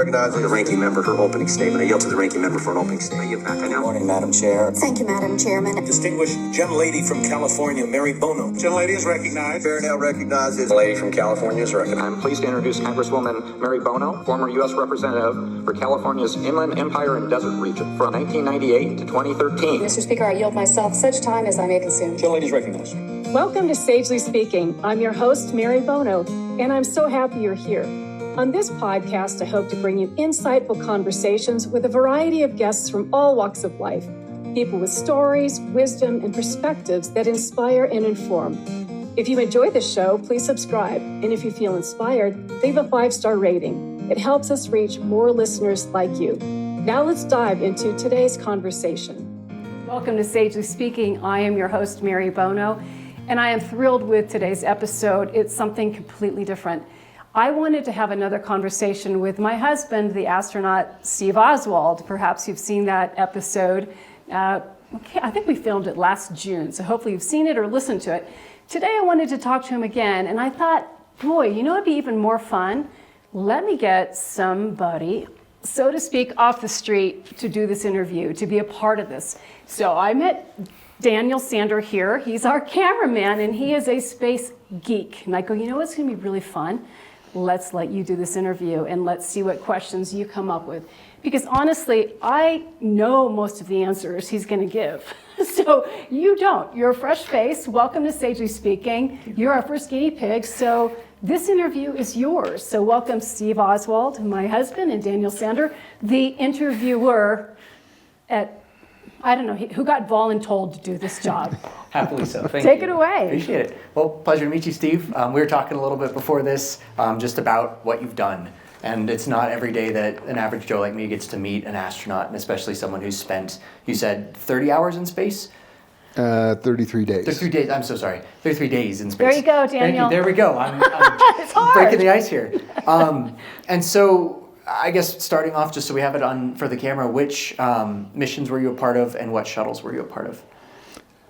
recognize the ranking member for opening statement. I yield to the ranking member for an opening statement. I yield back. Good morning, Madam Chair. Thank you, Madam Chairman. Distinguished gentlelady from California, Mary Bono. Gentlelady is recognized. Chair now recognizes the lady from California is recognized. I'm pleased to introduce Congresswoman Mary Bono, former U.S. Representative for California's Inland Empire and Desert Region from 1998 to 2013. Mr. Speaker, I yield myself such time as I may consume. Gentlelady is recognized. Welcome to Sagely Speaking. I'm your host, Mary Bono, and I'm so happy you're here. On this podcast, I hope to bring you insightful conversations with a variety of guests from all walks of life, people with stories, wisdom, and perspectives that inspire and inform. If you enjoy the show, please subscribe, and if you feel inspired, leave a 5-star rating. It helps us reach more listeners like you. Now let's dive into today's conversation. Welcome to Sagely Speaking. I am your host, Mary Bono, and I am thrilled with today's episode. It's something completely different. I wanted to have another conversation with my husband, the astronaut Steve Oswald. Perhaps you've seen that episode. I think we filmed it last June, so hopefully you've seen it or listened to it. Today I wanted to talk to him again, and I thought, boy, you know, it'd be even more fun. Let me get somebody, so to speak, off the street to do this interview, to be a part of this. So I met Daniel Sander here. He's our cameraman, and he is a space geek. And I go, you know what's going to be really fun? Let's let you do this interview, and let's see what questions you come up with. Because honestly, I know most of the answers he's going to give. So you don't. You're a fresh face. Welcome to Sagely Speaking. You're our first guinea pig. So this interview is yours. So welcome Steve Oswald, my husband, and Daniel Sander, the interviewer at, I don't know, who got voluntold to do this job. Happily so. Thank Take you. it away. Appreciate it. Well, pleasure to meet you, Steve. We were talking a little bit before this just about what you've done. And it's not every day that an average Joe like me gets to meet an astronaut, and especially someone who's spent, you said, 30 hours in space? 33 days. 33 days, I'm so sorry. 33 days in space. There you go, Daniel. Thank you. There we go. I'm It's hard. breaking the ice here. And so I guess starting off, just so we have it on for the camera, which missions were you a part of and what shuttles were you a part of?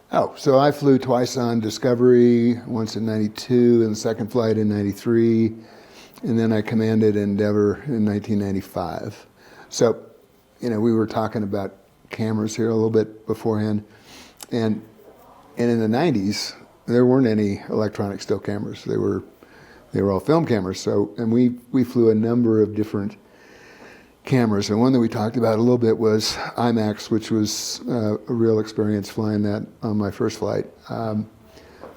Oh, so I flew twice on Discovery, once in 92 and the second flight in 93. And then I commanded Endeavour in 1995. So, you know, we were talking about cameras here a little bit beforehand. And in the 90s, there weren't any electronic still cameras. They were all film cameras. So, and we flew a number of different cameras. And one that we talked about a little bit was IMAX, which was a real experience flying that on my first flight.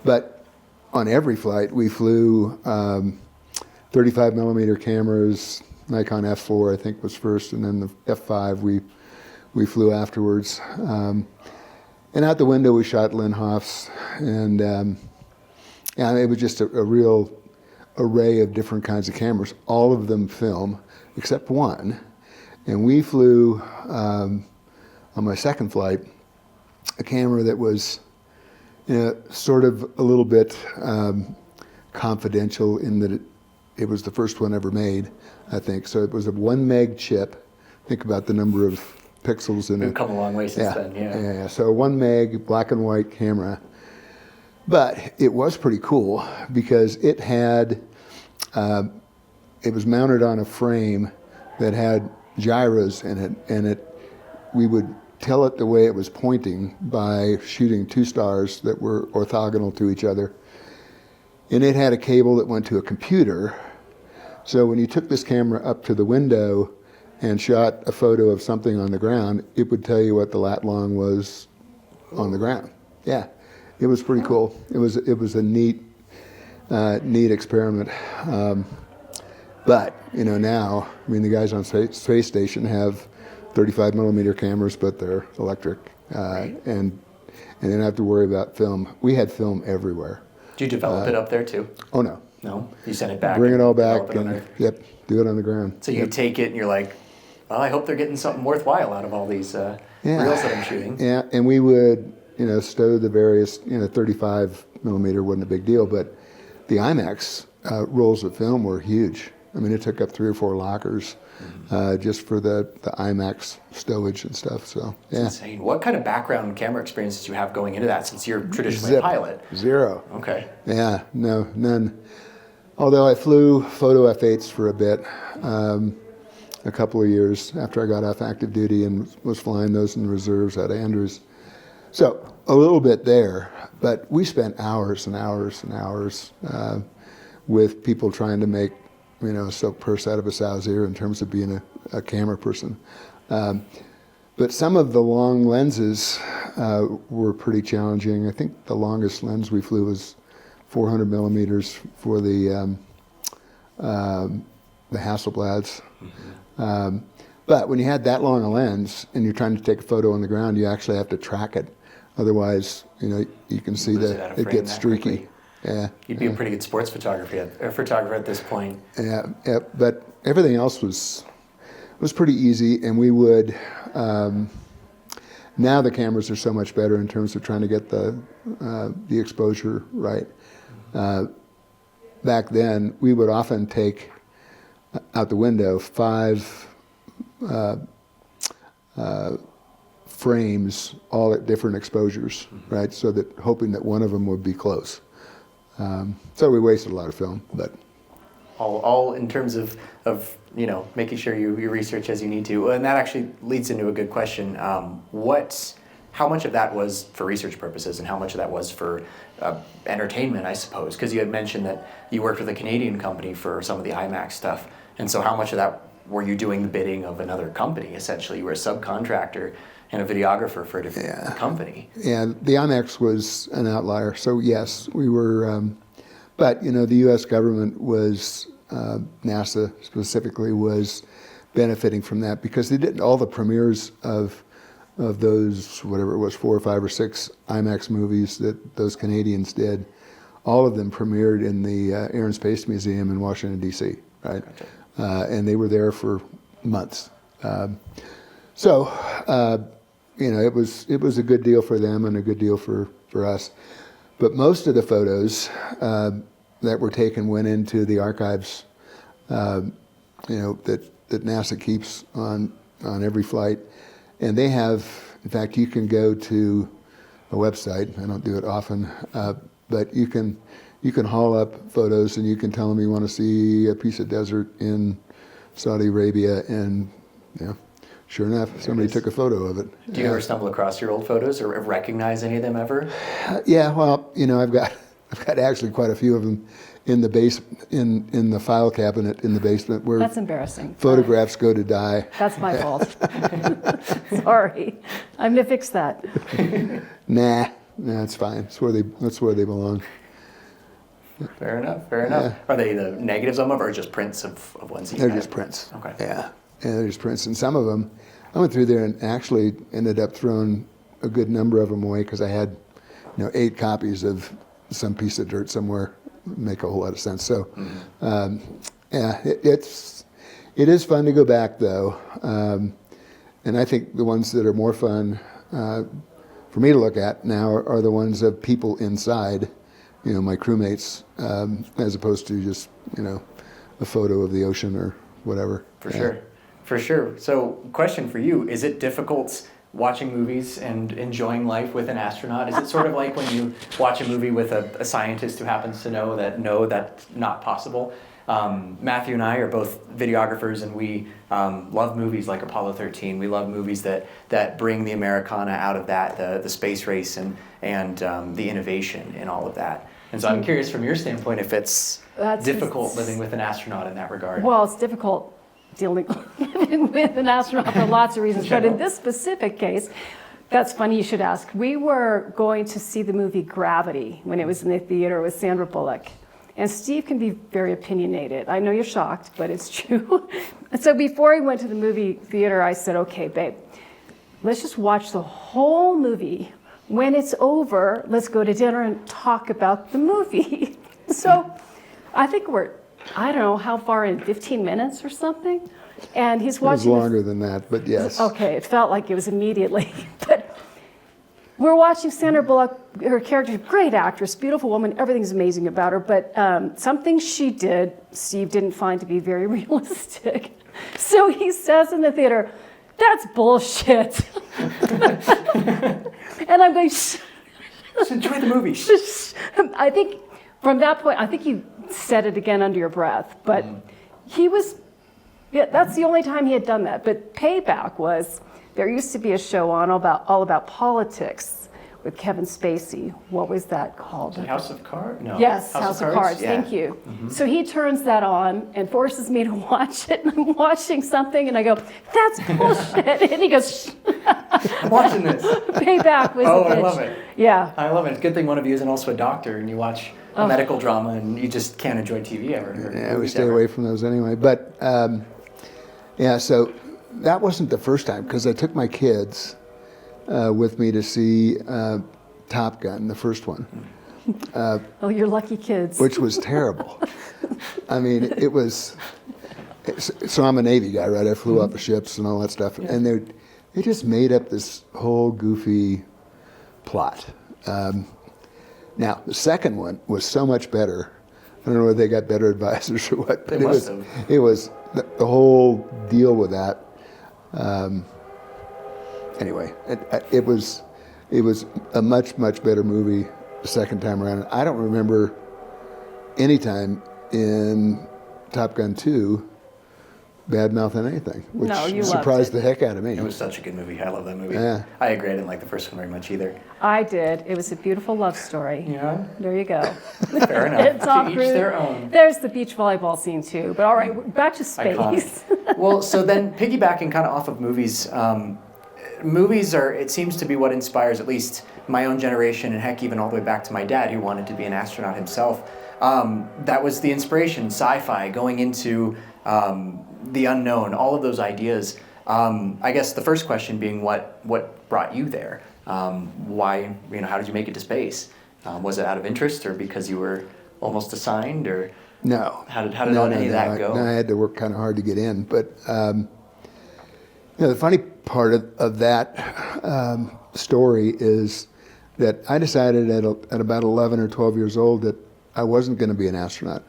But on every flight, we flew 35 millimeter cameras. Nikon F4, I think, was first, and then the F5 we flew afterwards. And out the window, we shot Linhoffs, and it was just a real array of different kinds of cameras, all of them film, except one. And we flew, on my second flight, a camera that was, you know, sort of a little bit confidential in that it was the first one ever made, I think. So it was a 1 meg chip. Think about the number of pixels in it. We've come a long way since then, yeah. Yeah, so 1 meg, black and white camera. But it was pretty cool because it had, it was mounted on a frame that had gyros in it, and we would tell it the way it was pointing by shooting 2 stars that were orthogonal to each other. And it had a cable that went to a computer. So when you took this camera up to the window and shot a photo of something on the ground, it would tell you what the lat long was on the ground. Yeah, it was pretty cool. It was a neat experiment. But you know, now, I mean, the guys on space station have 35 millimeter cameras, but they're electric, and they don't have to worry about film. We had film everywhere. Did you develop it up there too? Oh no. No? You sent it back? Bring it all back and yep, do it on the ground. So you take it and you're like, well, I hope they're getting something worthwhile out of all these reels that I'm shooting. Yeah, and we would, you know, stow the various, 35 millimeter wasn't a big deal, but the IMAX rolls of film were huge. I mean, it took up 3 or 4 lockers just for the IMAX stowage and stuff. So yeah, that's insane. What kind of background camera experience did you have going into that, since you're traditionally a pilot? Zero. Okay. Yeah, no, none. Although I flew photo F8s for a bit, a couple of years after I got off active duty and was flying those in the reserves at Andrews. So a little bit there, but we spent hours and hours and hours with people trying to make, a silk purse out of a sow's ear in terms of being a camera person. But some of the long lenses were pretty challenging. I think the longest lens we flew was 400 millimeters for the Hasselblads. But when you had that long a lens and you're trying to take a photo on the ground, you actually have to track it. Otherwise, you can see that it gets streaky. Quickly. Yeah. You'd be a pretty good sports photographer at this point. Yeah, but everything else was pretty easy, and we would. Now the cameras are so much better in terms of trying to get the exposure right. Back then, we would often take out the window 5 frames, all at different exposures, right? So that hoping that one of them would be close. So we wasted a lot of film, but all in terms of making sure you research as you need to. And that actually leads into a good question. How much of that was for research purposes and how much of that was for entertainment, I suppose? Because you had mentioned that you worked with a Canadian company for some of the IMAX stuff. And so how much of that were you doing the bidding of another company, essentially? You were a subcontractor and a videographer for a different company. Yeah, the IMAX was an outlier. So yes, we were, but the U.S. government was, NASA specifically, was benefiting from that because they did all the premieres of those, whatever it was, 4 or 5 or 6 IMAX movies that those Canadians did. All of them premiered in the Air and Space Museum in Washington, D.C., right? Gotcha. And they were there for months. It was a good deal for them and a good deal for us. But most of the photos that were taken went into the archives, that NASA keeps on every flight. And they have, in fact, you can go to a website. I don't do it often, but you can haul up photos and you can tell them you want to see a piece of desert in Saudi Arabia, and sure enough, somebody took a photo of it. Do you ever stumble across your old photos or recognize any of them ever? Yeah, well, I've got actually quite a few of them in the in the file cabinet in the basement where that's embarrassing. Photographs go to die. That's my fault. Sorry, I'm gonna fix that. Nah, it's fine. That's where they belong. Fair enough. Yeah. Are they the negatives of them or just prints of ones you've They're had? just prints. Okay. Yeah, they're just prints. And some of them, I went through there and actually ended up throwing a good number of them away because I had, 8 copies of some piece of dirt somewhere. Make a whole lot of sense. So, it is fun to go back though, and I think the ones that are more fun for me to look at now are the ones of people inside, my crewmates, as opposed to just a photo of the ocean or whatever. For sure. So, question for you: is it difficult watching movies and enjoying life with an astronaut? Is it sort of like when you watch a movie with a scientist who happens to know that's not possible? Matthew and I are both videographers, and we love movies like Apollo 13. We love movies that bring the Americana out of that, the space race and the innovation in all of that. And so I'm curious from your standpoint if it's difficult living with an astronaut in that regard. Well, it's difficult living with an astronaut for lots of reasons. But in this specific case, that's funny you should ask. We were going to see the movie Gravity when it was in the theater with Sandra Bullock. And Steve can be very opinionated. I know you're shocked, but it's true. And so before we went to the movie theater, I said, okay, babe, let's just watch the whole movie. When it's over, let's go to dinner and talk about the movie. So I think I don't know how far in, 15 minutes or something? And he's watching. It was longer than that, but yes. Okay, it felt like it was immediately. But we're watching Sandra Bullock, her character, great actress, beautiful woman, everything's amazing about her, but something she did, Steve didn't find to be very realistic. So he says in the theater, "That's bullshit." And I'm going, just enjoy the movie. I think from that point, I think you said it again under your breath, but he was Yeah, that's the only time he had done that. But payback was, there used to be a show on all about politics with Kevin Spacey. What was that called? House of Cards? No. Yes, House of Cards. Yeah. Thank you. So he turns that on and forces me to watch it, and I'm watching something, and I go, "That's bullshit," and he goes, "Shh." I'm watching this. Payback was Oh, a bitch. I love it. Yeah. I love it. It's a good thing one of you isn't also a doctor and you watch a medical drama and you just can't enjoy TV ever. or Yeah, we movies stay ever. away from those anyway. But yeah, so that wasn't the first time because I took my kids with me to see Top Gun, the first one, Oh, you're lucky kids. which was terrible. I mean, it was. So I'm a Navy guy, right? I flew off the ships and all that stuff, and they just made up this whole goofy plot. Now the second one was so much better. I don't know whether they got better advisors or what, but They must have. it was the whole deal with that. Anyway, it was a much better movie the second time around. I don't remember any time in Top Gun 2 bad mouthing anything, which No, you loved surprised it. the heck out of me. It was such a good movie. I love that movie. Yeah. I agree. I didn't like the first one very much either. I did. It was a beautiful love story. Yeah. There you go. Fair enough. It's all To each rude. their own. There's the beach volleyball scene too. But all right, back to space. Iconic. Well, so then piggybacking kind of off of movies, movies are, it seems to be what inspires at least my own generation, and heck, even all the way back to my dad, who wanted to be an astronaut himself. That was the inspiration, sci-fi, going into the unknown, all of those ideas. I guess the first question being, what brought you there? Why, how did you make it to space? Was it out of interest, or because you were almost assigned, or No. how did any of that go? No, I had to work kind of hard to get in. But the funny part of that story is that I decided at about 11 or 12 years old that I wasn't going to be an astronaut,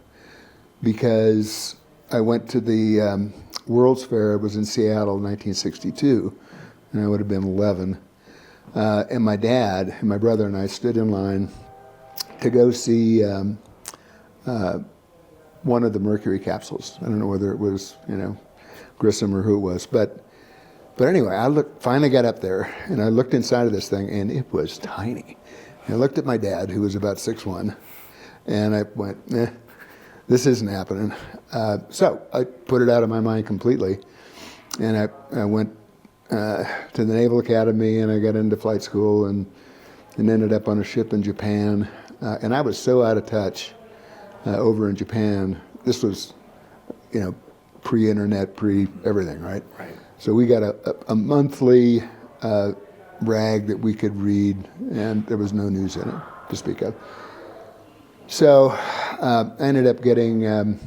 because I went to the World's Fair. It was in Seattle in 1962, and I would have been 11. And my dad and my brother and I stood in line to go see one of the Mercury capsules. I don't know whether it was, Grissom or who it was, but anyway, I finally got up there and I looked inside of this thing, and it was tiny. And I looked at my dad, who was about 6'1", and I went, this isn't happening. So I put it out of my mind completely, and I went to the Naval Academy, and I got into flight school, and ended up on a ship in Japan. And I was so out of touch over in Japan. This was, pre-internet, pre-everything, right? Right. So we got a monthly rag that we could read, and there was no news in it to speak of. So I ended up getting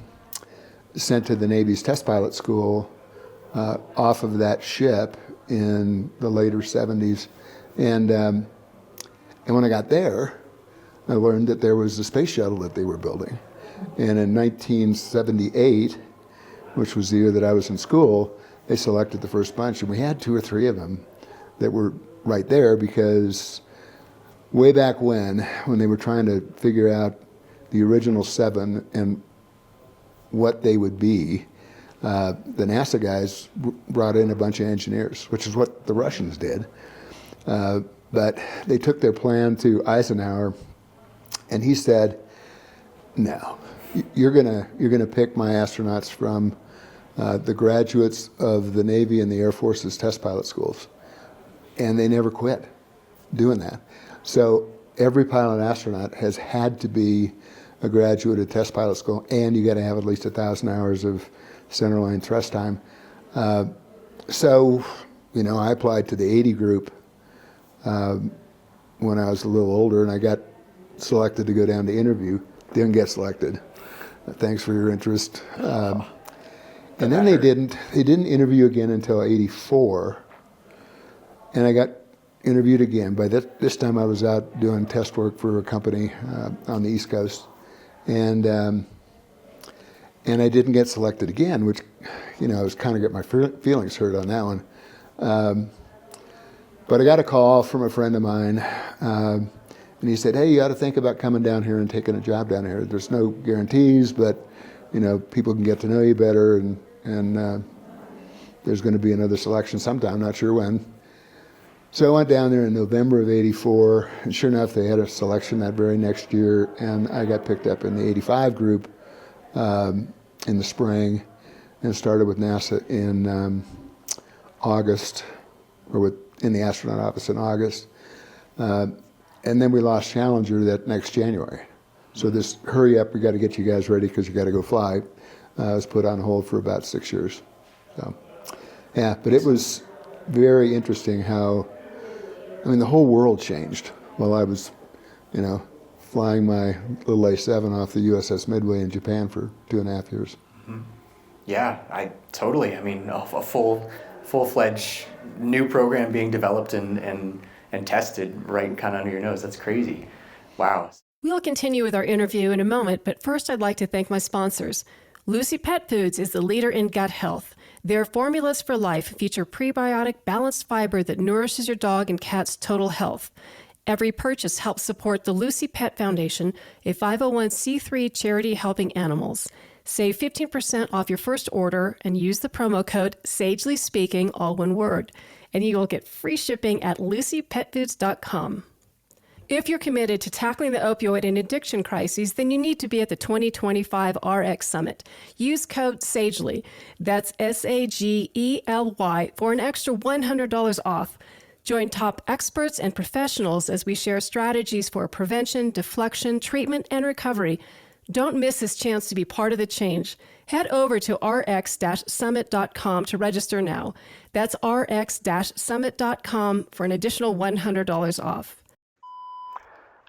sent to the Navy's test pilot school off of that ship in the later 70s. And when I got there, I learned that there was a space shuttle that they were building. And in 1978, which was the year that I was in school, they selected the first bunch, and we had 2 or 3 of them that were right there, because way back when they were trying to figure out the original 7 and what they would be, the NASA guys brought in a bunch of engineers, which is what the Russians did. But they took their plan to Eisenhower, and he said, "No, you're gonna pick my astronauts from the graduates of the Navy and the Air Force's test pilot schools," and they never quit doing that. So every pilot astronaut has had to be a graduate of test pilot school, and you got to have at least 1,000 hours of centerline thrust time. So, I applied to the 80 group when I was a little older, and I got selected to go down to interview. Didn't get selected. Thanks for your interest. And then they didn't interview again until 84, and I got interviewed again. By this time I was out doing test work for a company on the East Coast, and I didn't get selected again, which, I was kind of got my feelings hurt on that one. But I got a call from a friend of mine, and he said, "Hey, you ought to think about coming down here and taking a job down here. There's no guarantees, but people can get to know you better, and and there's going to be another selection sometime, not sure when. So I went down there in November of '84, and sure enough, they had a selection that very next year, and I got picked up in the '85 group in the spring, and started with NASA in August, or in the astronaut office in August. And then we lost Challenger that next January. So this hurry up, we got to get you guys ready because you got to go fly, was put on hold for about 6 years. So, yeah, but it was very interesting how, the whole world changed while I was, flying my little A-7 off the USS Midway in Japan for 2.5 years. Mm-hmm. Yeah, I totally. A full-fledged new program being developed and tested right kind of under your nose. That's crazy. Wow. We'll continue with our interview in a moment, but first I'd like to thank my sponsors. Lucy Pet Foods is the leader in gut health. Their formulas for life feature prebiotic, balanced fiber that nourishes your dog and cat's total health. Every purchase helps support the Lucy Pet Foundation, a 501c3 charity helping animals. Save 15% off your first order and use the promo code SAGELYSPEAKING, all one word, and you will get free shipping at lucypetfoods.com. If you're committed to tackling the opioid and addiction crises, then you need to be at the 2025 RX Summit. Use code SAGELY, that's SAGELY, for an extra $100 off. Join top experts and professionals as we share strategies for prevention, deflection, treatment, and recovery. Don't miss this chance to be part of the change. Head over to rx-summit.com to register now. That's rx-summit.com for an additional $100 off.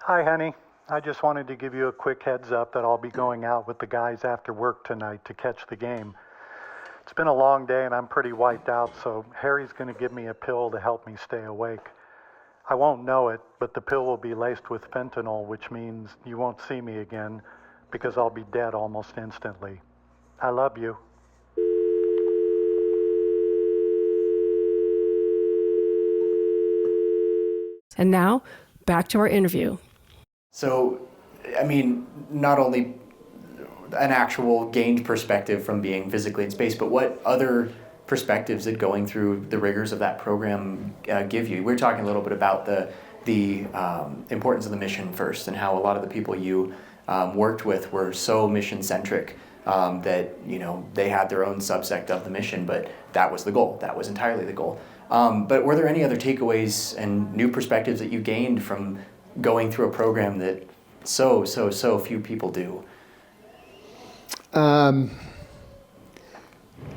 Hi, honey. I just wanted to give you a quick heads up that I'll be going out with the guys after work tonight to catch the game. It's been a long day and I'm pretty wiped out, so Harry's going to give me a pill to help me stay awake. I won't know it, but the pill will be laced with fentanyl, which means you won't see me again because I'll be dead almost instantly. I love you. And now, back to our interview. So, not only an actual gained perspective from being physically in space, but what other perspectives that going through the rigors of that program give you? We're talking a little bit about the importance of the mission first, and how a lot of the people you worked with were so mission-centric that they had their own subsect of the mission, but that was the goal. That was entirely the goal. But were there any other takeaways and new perspectives that you gained from going through a program that so few people do?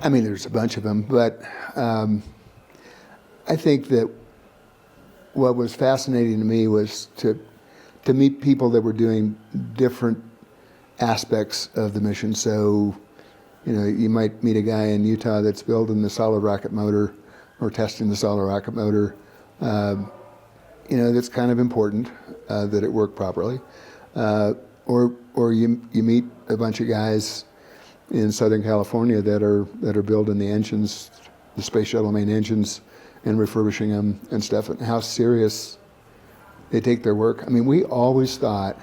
There's a bunch of them, but I think that what was fascinating to me was to meet people that were doing different aspects of the mission. So, you might meet a guy in Utah that's building the solid rocket motor or testing the solid rocket motor. That's kind of important that it worked properly. Or you meet a bunch of guys in Southern California that are building the engines, the space shuttle main engines, and refurbishing them and stuff, and how serious they take their work. We always thought,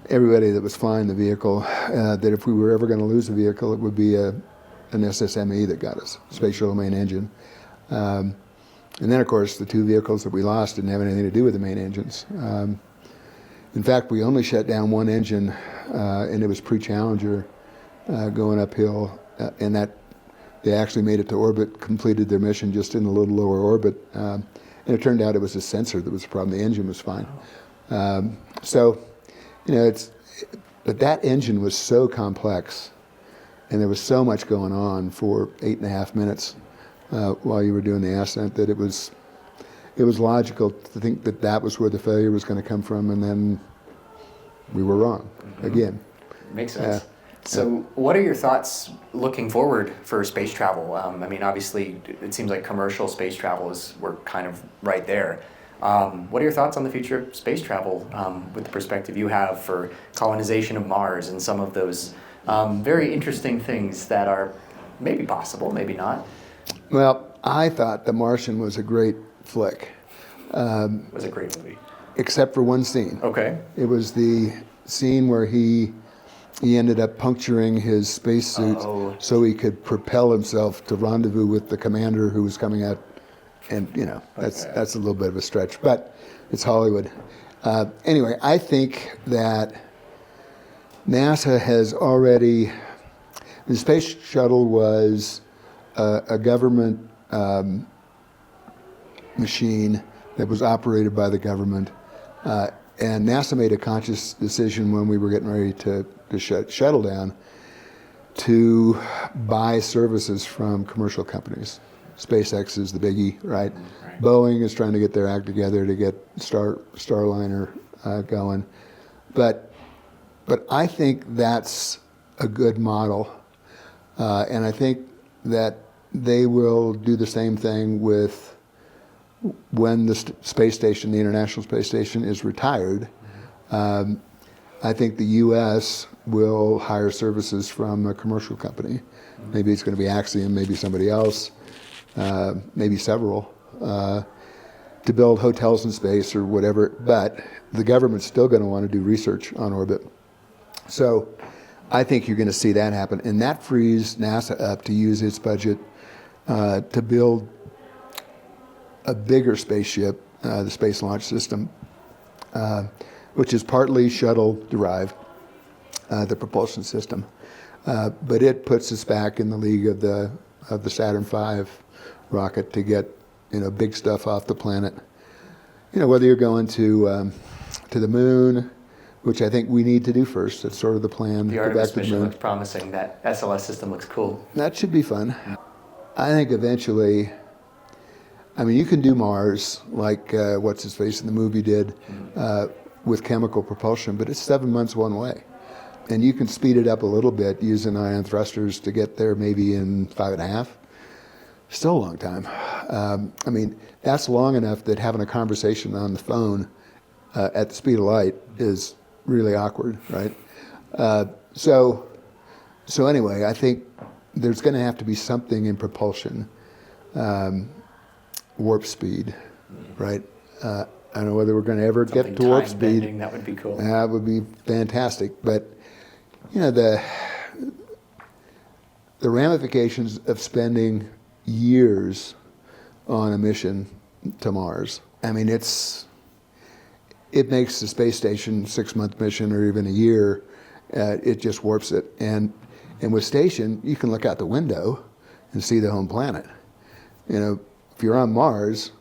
everybody that was flying the vehicle, that if we were ever going to lose a vehicle, it would be an SSME that got us, space shuttle main engine. And then, of course, the two vehicles that we lost didn't have anything to do with the main engines. In fact, we only shut down one engine, and it was pre-Challenger going uphill, and that they actually made it to orbit, completed their mission just in a little lower orbit. And it turned out it was a sensor that was the problem. The engine was fine. But that engine was so complex, and there was so much going on for 8.5 minutes while you were doing the ascent that it was logical to think that was where the failure was going to come from, and then we were wrong again. Makes sense. So what are your thoughts looking forward for space travel? Obviously, it seems like commercial space travel we're kind of right there. What are your thoughts on the future of space travel with the perspective you have for colonization of Mars and some of those very interesting things that are maybe possible, maybe not? Well, I thought The Martian was a great flick. It was a great movie. Except for one scene. Okay. It was the scene where he he ended up puncturing his spacesuit so he could propel himself to rendezvous with the commander who was coming out. And, you know, that's a little bit of a stretch, but it's Hollywood. Anyway, I think that NASA has already, the space shuttle was a government machine that was operated by the government. And NASA made a conscious decision when we were getting ready to shut shuttle down to buy services from commercial companies. SpaceX is the biggie, right? Boeing is trying to get their act together to get Starliner going. But I think that's a good model. And I think that they will do the same thing with when the space station, the International Space Station, is retired. I think the U.S. will hire services from a commercial company. Maybe it's going to be Axiom, maybe somebody else, maybe several, to build hotels in space or whatever. But the government's still going to want to do research on orbit. So I think you're going to see that happen. And that frees NASA up to use its budget to build a bigger spaceship, the Space Launch System, which is partly shuttle derived, the propulsion system. But it puts us back in the league of the Saturn V rocket to get, you know, big stuff off the planet. You know, whether you're going to the moon, which I think we need to do first. That's sort of the plan. The Artemis mission looks promising. That SLS system looks cool. That should be fun. I think eventually, I mean, you can do Mars like what's his face in the movie did with chemical propulsion, but it's 7 months one way. And you can speed it up a little bit using ion thrusters to get there maybe in 5.5. Still a long time. I mean, that's long enough that having a conversation on the phone at the speed of light is really awkward, right? So anyway, I think there's going to have to be something in propulsion, warp speed, right? I don't know whether we're going to ever get to warp speed. Bending, that would be cool. That would be fantastic. But you know, the ramifications of spending years on a mission to Mars. I mean, it makes the space station 6-month mission or even a year. It just warps it. And with station, you can look out the window and see the home planet. You know, if you're on Mars,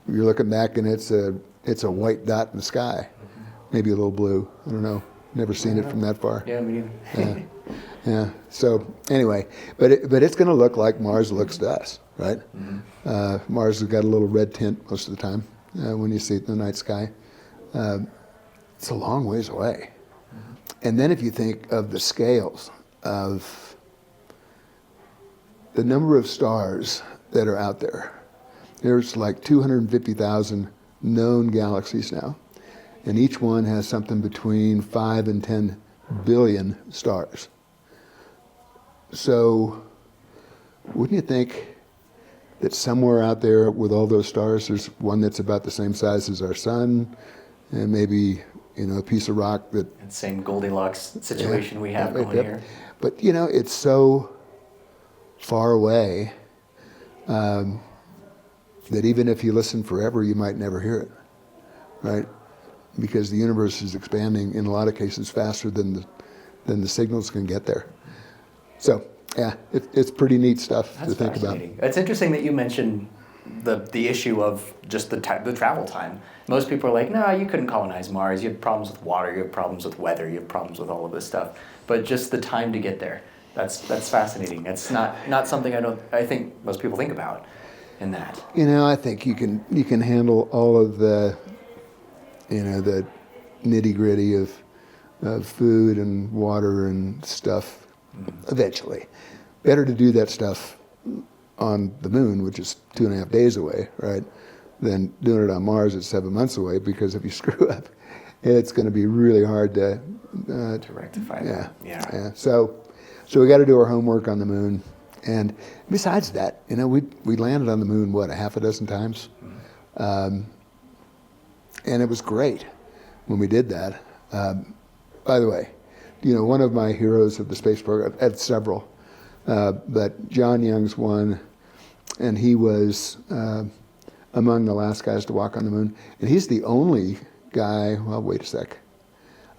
you're looking back and it's a white dot in the sky, maybe a little blue. I don't know. Never seen it from that far. Yeah, me neither. Yeah. So anyway, but it's going to look like Mars looks to us, right? Mars has got a little red tint most of the time when you see it in the night sky. It's a long ways away. And then if you think of the scales of the number of stars that are out there, there's like 250,000 known galaxies now. And each one has something between 5 and 10 billion stars. So wouldn't you think that somewhere out there with all those stars, there's one that's about the same size as our sun, and maybe, you know, a piece of rock that... Same Goldilocks situation we have going here. But, you know, it's so far away that even if you listen forever, you might never hear it, right? Because the universe is expanding in a lot of cases faster than the signals can get there. So yeah, it's pretty neat stuff to think about. It's interesting that you mentioned the issue of just the travel time. Most people are like, no, you couldn't colonize Mars. You have problems with water. You have problems with weather. You have problems with all of this stuff. But just the time to get there, that's fascinating. It's not something I think most people think about in that. You know, I think you can handle all of the, you know, the nitty-gritty of food and water and stuff eventually. Better to do that stuff on the moon, which is 2.5 days away, right, than doing it on Mars at 7 months away, because if you screw up, it's going to be really hard to rectify that. Yeah. So we got to do our homework on the moon. And besides that, you know, we landed on the moon, what, 6 times? And it was great when we did that. By the way, one of my heroes of the space program. I had several, but John Young's one, and he was among the last guys to walk on the moon. And he's the only guy, well, wait a sec.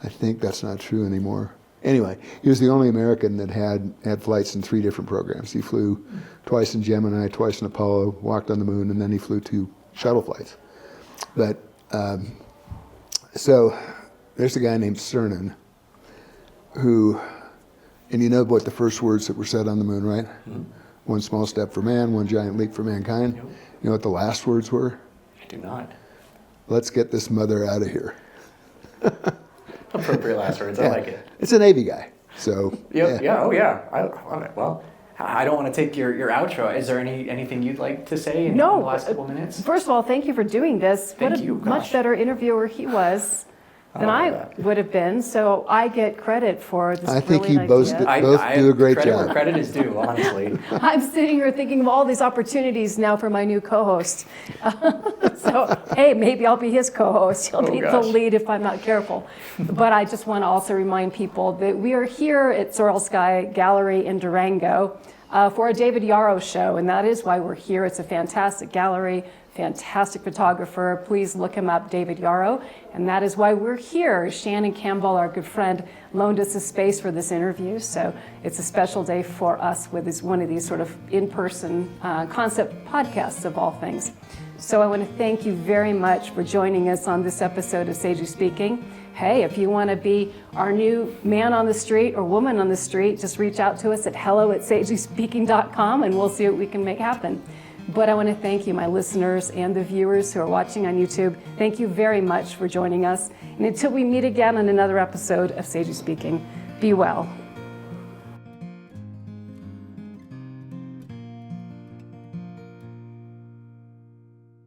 I think that's not true anymore. Anyway, he was the only American that had flights in 3 different programs. He flew twice in Gemini, twice in Apollo, walked on the moon, and then he flew 2 shuttle flights. But, so there's a guy named Cernan who, and you know what the first words that were said on the moon, right? Mm-hmm. 1 small step for man, 1 giant leap for mankind. Yep. You know what the last words were? I do not. Let's get this mother out of here. Appropriate last words. I like it. It's a Navy guy, so. Yep. Yeah. Oh, yeah. I love it. Well, I don't want to take your outro. Is there anything you'd like to say in the last couple minutes? First of all, thank you for doing this. Thank you. Much better interviewer he was than I would have been. So I get credit for this. I think brilliant you both do a great credit job. Where credit is due, honestly. I'm sitting here thinking of all these opportunities now for my new co-host. So, hey, maybe I'll be his co-host. He'll be the lead if I'm not careful. But I just want to also remind people that we are here at Sorrel Sky Gallery in Durango for a David Yarrow show, and that is why we're here. It's a fantastic gallery, fantastic photographer. Please look him up, David Yarrow, and that is why we're here. Shannon Campbell, our good friend, loaned us a space for this interview, so it's a special day for us with one of these sort of in-person concept podcasts of all things. So I want to thank you very much for joining us on this episode of Sagely Speaking. Hey, if you want to be our new man on the street or woman on the street, just reach out to us at hello@sagelyspeaking.com and we'll see what we can make happen. But I want to thank you, my listeners and the viewers who are watching on YouTube. Thank you very much for joining us. And until we meet again on another episode of Sagely Speaking, be well.